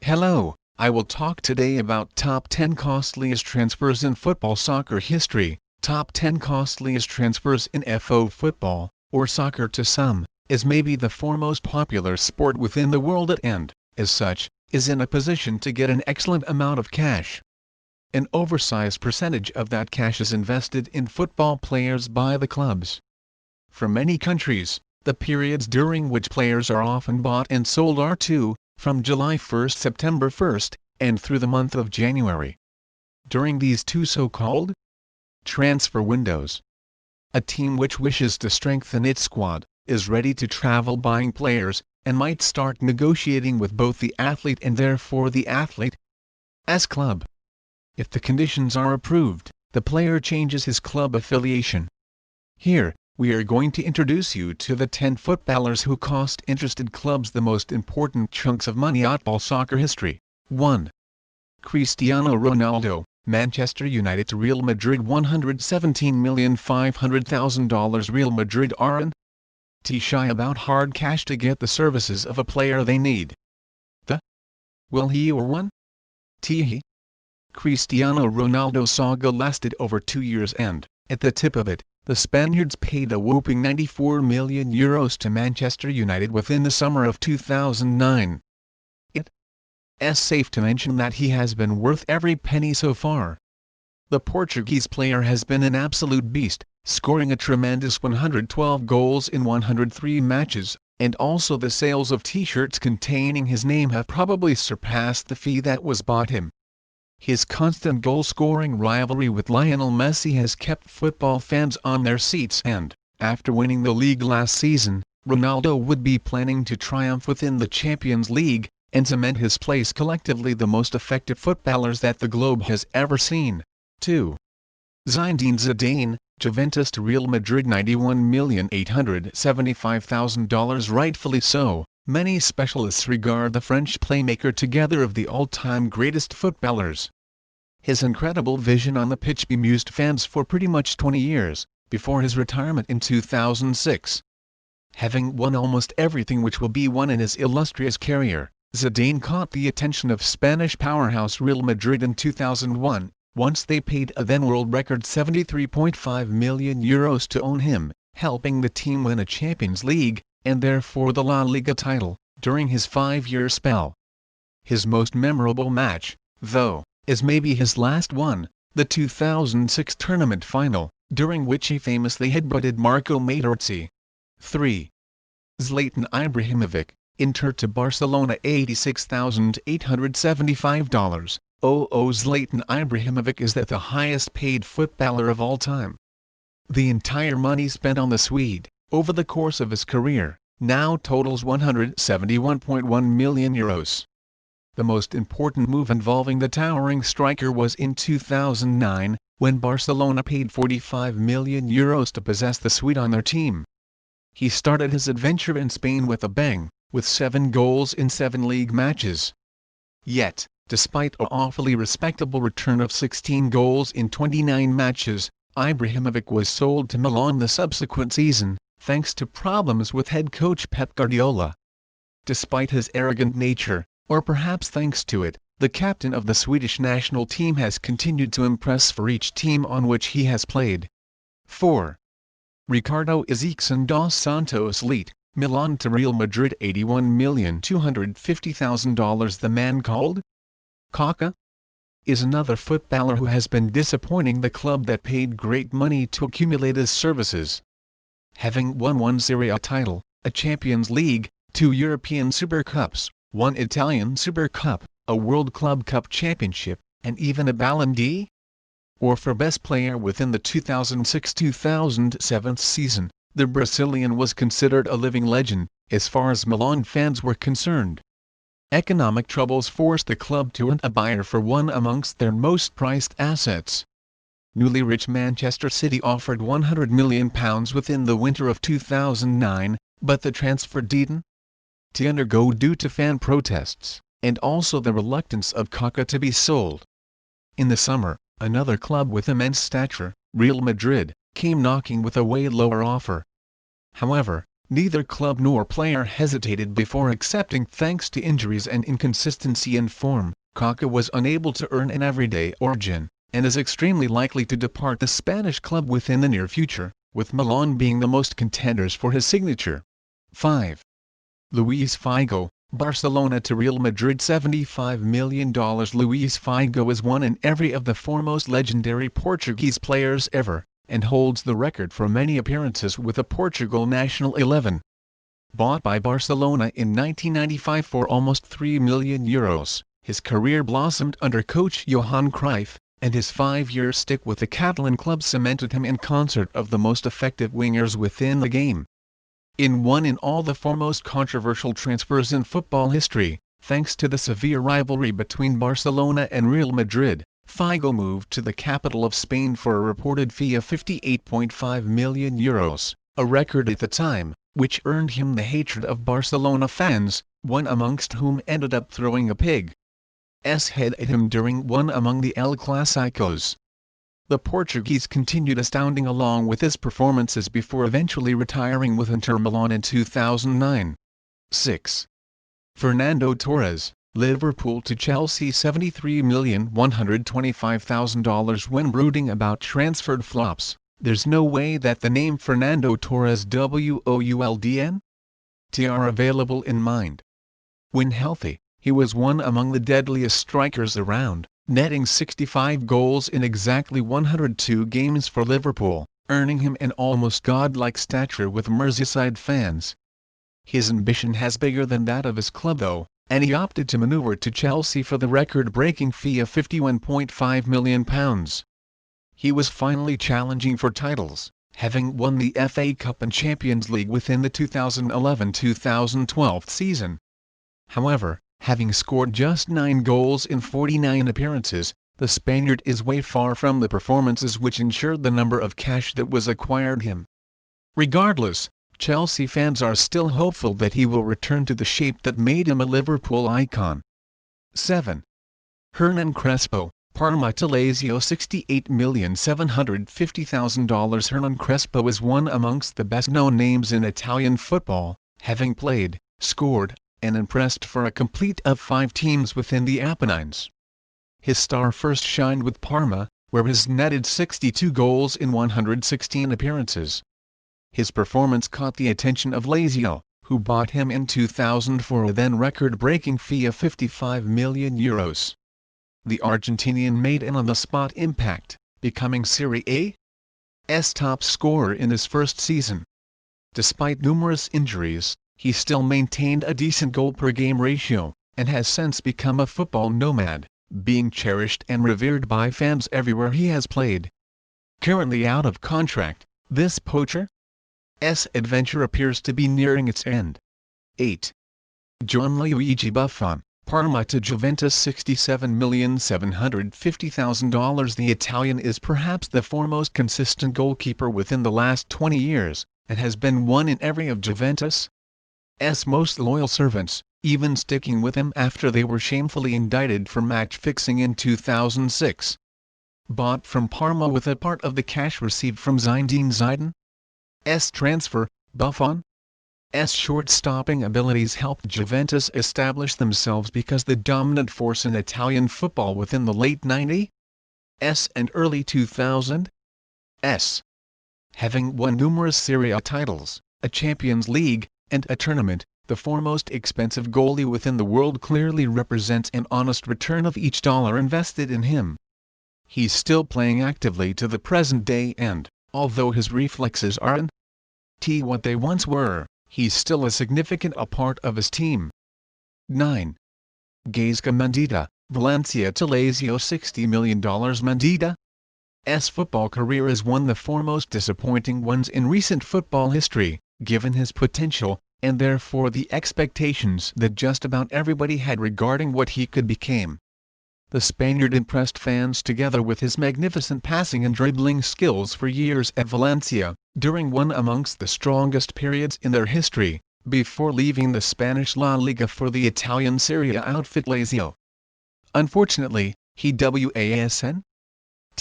Hello, I will talk today about top 10 costliest transfers in football soccer history. Top 10 costliest transfers in FO football, or soccer to some, is maybe the foremost popular sport within the world and, as such, is in a position to get an excellent amount of cash. An oversized percentage of that cash is invested in football players by the clubs. For many countries, the periods during which players are often bought and sold are from July 1st September 1st, and through the month of January. During these two so-called transfer windows, a team which wishes to strengthen its squad, is ready to travel buying players, and might start negotiating with both the athlete and therefore the athlete's club. If the conditions are approved, the player changes his club affiliation. Here, we are going to introduce you to the 10 footballers who cost interested clubs the most important chunks of money in football soccer history. 1. Cristiano Ronaldo, Manchester United to Real Madrid $117,500,000. Real Madrid aren't shy about hard cash to get the services of a player they need. Will he or won't he? Cristiano Ronaldo's saga lasted over 2 years and, at the tip of it, the Spaniards paid a whopping €94 million to Manchester United within the summer of 2009. It's safe to mention that he has been worth every penny so far. The Portuguese player has been an absolute beast, scoring a tremendous 112 goals in 103 matches, and also the sales of t-shirts containing his name have probably surpassed the fee that was bought him. His constant goal-scoring rivalry with Lionel Messi has kept football fans on their seats and, after winning the league last season, Ronaldo would be planning to triumph within the Champions League, and cement his place collectively the most effective footballers that the globe has ever seen. 2. Zinedine Zidane, Juventus to Real Madrid $91,875,000. Rightfully so. Many specialists regard the French playmaker together of the all-time greatest footballers. His incredible vision on the pitch bemused fans for pretty much 20 years, before his retirement in 2006. Having won almost everything which will be won in his illustrious career, Zidane caught the attention of Spanish powerhouse Real Madrid in 2001, once they paid a then-world record €73.5 million to own him, helping the team win a Champions League, and therefore the La Liga title, during his 5-year spell. His most memorable match, though, is maybe his last one, the 2006 tournament final, during which he famously headbutted Marco Materazzi. 3. Zlatan Ibrahimovic, Inter to Barcelona $86,875. Zlatan Ibrahimovic is the highest paid footballer of all time. The entire money spent on the Swede, over the course of his career, now totals €171.1 million. The most important move involving the towering striker was in 2009, when Barcelona paid €45 million to possess the Swede on their team. He started his adventure in Spain with a bang, with 7 goals in 7 league matches. Yet, despite an awfully respectable return of 16 goals in 29 matches, Ibrahimovic was sold to Milan the subsequent season, thanks to problems with head coach Pep Guardiola. Despite his arrogant nature, or perhaps thanks to it, the captain of the Swedish national team has continued to impress for each team on which he has played. 4. Ricardo Ezeição dos Santos Leite, Milan to Real Madrid $81,250,000. The man called Kaká is another footballer who has been disappointing the club that paid great money to accumulate his services. Having won 1 Serie A title, a Champions League, 2 European Super Cups, 1 Italian Super Cup, a World Club Cup Championship, and even a Ballon d'Or for Best Player within the 2006-2007 season, the Brazilian was considered a living legend, as far as Milan fans were concerned. Economic troubles forced the club to hunt a buyer for one amongst their most prized assets. Newly rich Manchester City offered £100 million within the winter of 2009, but the transfer didn't undergo due to fan protests, and also the reluctance of Kaká to be sold. In the summer, another club with immense stature, Real Madrid, came knocking with a way lower offer. However, neither club nor player hesitated before accepting. Thanks to injuries and inconsistency in form, Kaká was unable to earn an everyday origin, and is extremely likely to depart the Spanish club within the near future, with Milan being the most contenders for his signature. 5. Luis Figo, Barcelona to Real Madrid $75 million. Luis Figo is one in every of the foremost legendary Portuguese players ever, and holds the record for many appearances with the Portugal national 11. Bought by Barcelona in 1995 for almost €3 million, his career blossomed under coach Johan Cruyff, and his 5-year stick with the Catalan club cemented him in concert of the most effective wingers within the game. In one in all the foremost controversial transfers in football history, thanks to the severe rivalry between Barcelona and Real Madrid, Figo moved to the capital of Spain for a reported fee of €58.5 million, a record at the time, which earned him the hatred of Barcelona fans, one amongst whom ended up throwing a pig's head at him during one among the El Clásicos. The Portuguese continued astounding along with his performances before eventually retiring with Inter Milan in 2009. 6. Fernando Torres, Liverpool to Chelsea $73,125,000. When brooding about transferred flops, there's no way that the name Fernando Torres Wouldn't are available in mind. When healthy, he was one among the deadliest strikers around, netting 65 goals in exactly 102 games for Liverpool, earning him an almost godlike stature with Merseyside fans. His ambition has bigger than that of his club though, and he opted to maneuver to Chelsea for the record-breaking fee of £51.5 million. He was finally challenging for titles, having won the FA Cup and Champions League within the 2011-2012 season. However, having scored just 9 goals in 49 appearances, the Spaniard is way far from the performances which ensured the number of cash that was acquired him. Regardless, Chelsea fans are still hopeful that he will return to the shape that made him a Liverpool icon. 7. Hernan Crespo, Parma to Lazio $68,750,000. Hernan Crespo is one amongst the best-known names in Italian football, having played, scored, and impressed for a complete of 5 teams within the Apennines. His star first shined with Parma, where he netted 62 goals in 116 appearances. His performance caught the attention of Lazio, who bought him in 2000 for a then record-breaking fee of €55 million. The Argentinian made an on-the-spot impact, becoming Serie A's top scorer in his first season. Despite numerous injuries, he still maintained a decent goal-per-game ratio, and has since become a football nomad, being cherished and revered by fans everywhere he has played. Currently out of contract, this poacher's adventure appears to be nearing its end. 8. Gianluigi Buffon, Parma to Juventus $67,750,000. The Italian is perhaps the foremost consistent goalkeeper within the last 20 years, and has been one in every of Juventus' most loyal servants, even sticking with him after they were shamefully indicted for match-fixing in 2006. Bought from Parma with a part of the cash received from Zinedine Zidane's transfer, Buffon's short-stopping abilities helped Juventus establish themselves because the dominant force in Italian football within the late 90s and early 2000s. Having won numerous Serie A titles, a Champions League, and a tournament, the foremost expensive goalie within the world clearly represents an honest return of each dollar invested in him. He's still playing actively to the present day and, although his reflexes aren't what they once were, he's still a significant part of his team. 9. Gaizka Mendieta, Valencia to Lazio $60 million. Mendieta's football career is one of the foremost disappointing ones in recent football history, given his potential, and therefore the expectations that just about everybody had regarding what he could become. The Spaniard impressed fans together with his magnificent passing and dribbling skills for years at Valencia, during one amongst the strongest periods in their history, before leaving the Spanish La Liga for the Italian Serie A outfit Lazio. Unfortunately, he wasn't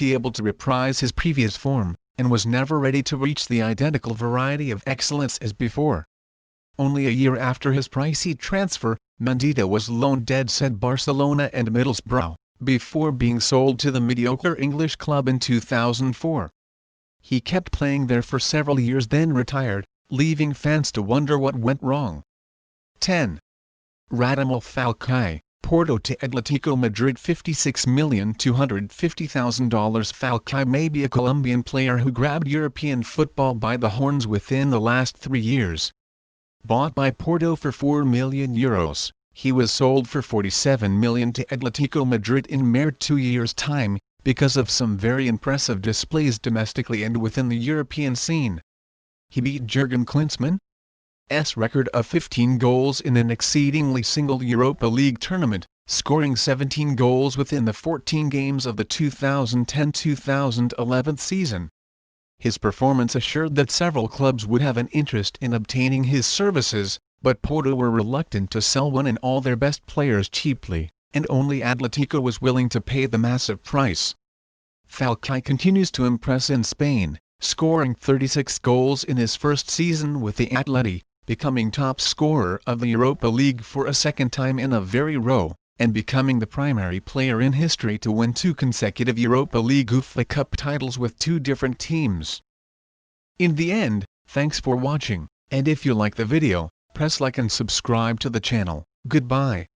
able to reprise his previous form, and was never ready to reach the identical variety of excellence as before. Only a year after his pricey transfer, Mendieta was loaned dead set Barcelona and Middlesbrough, before being sold to the mediocre English club in 2004. He kept playing there for several years then retired, leaving fans to wonder what went wrong. 10. Radamel Falcao, Porto to Atletico Madrid $56,250,000. Falcao may be a Colombian player who grabbed European football by the horns within the last 3 years. Bought by Porto for €4 million, he was sold for $47 million to Atletico Madrid in mere 2 years' time, because of some very impressive displays domestically and within the European scene. He beat Jurgen Klinsmann's record of 15 goals in an exceedingly single Europa League tournament, scoring 17 goals within the 14 games of the 2010-2011 season. His performance assured that several clubs would have an interest in obtaining his services, but Porto were reluctant to sell one and all their best players cheaply, and only Atletico was willing to pay the massive price. Falcao continues to impress in Spain, scoring 36 goals in his first season with the Atleti, becoming top scorer of the Europa League for a second time in a very row, and becoming the primary player in history to win 2 consecutive Europa League UEFA Cup titles with 2 different teams. In the end, thanks for watching, and if you like the video, press like and subscribe to the channel. Goodbye.